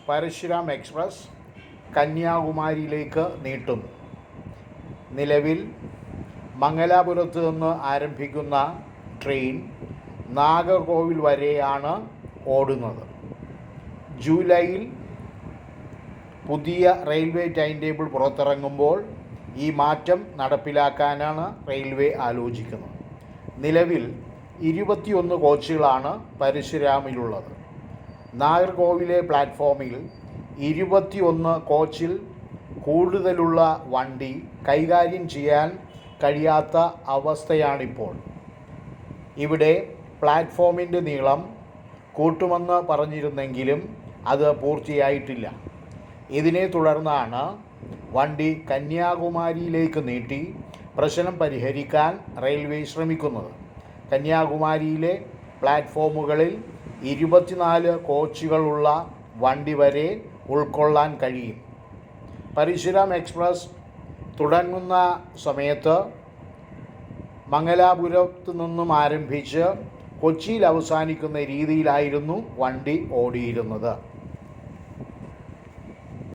Parasuram express കന്യാകുമാരിയിലേക്ക് നീട്ടുന്നു. നിലവിൽ മംഗലാപുരത്ത് നിന്ന് ആരംഭിക്കുന്ന ട്രെയിൻ നാഗർകോവിൽ വരെയാണ് ഓടുന്നത്. ജൂലൈയിൽ പുതിയ റെയിൽവേ ടൈം ടേബിൾ പുറത്തിറങ്ങുമ്പോൾ ഈ മാറ്റം നടപ്പിലാക്കാനാണ് റെയിൽവേ ആലോചിക്കുന്നത്. നിലവിൽ 21 കോച്ചുകളാണ് പരശുരാമിലുള്ളത്. നാഗർകോവിലെ പ്ലാറ്റ്ഫോമിൽ 21 കോച്ചിൽ കൂടുതലുള്ള വണ്ടി കൈകാര്യം ചെയ്യാൻ കഴിയാത്ത അവസ്ഥയാണിപ്പോൾ. ഇവിടെ പ്ലാറ്റ്ഫോമിൻ്റെ നീളം കൂട്ടുമെന്ന് പറഞ്ഞിരുന്നെങ്കിലും അത് പൂർത്തിയായിട്ടില്ല. ഇതിനെ തുടർന്നാണ് വണ്ടി കന്യാകുമാരിയിലേക്ക് നീട്ടി പ്രശ്നം പരിഹരിക്കാൻ റെയിൽവേ ശ്രമിക്കുന്നത്. കന്യാകുമാരിയിലെ പ്ലാറ്റ്ഫോമുകളിൽ 24 കോച്ചുകളുള്ള വണ്ടി വരെ ഉൾക്കൊള്ളാൻ കഴിയും. പരശുരാം എക്സ്പ്രസ് തുടങ്ങുന്ന സമയത്ത് മംഗലാപുരത്ത് നിന്നും ആരംഭിച്ച് കൊച്ചിയിൽ അവസാനിക്കുന്ന രീതിയിലായിരുന്നു വണ്ടി ഓടിയിരുന്നത്.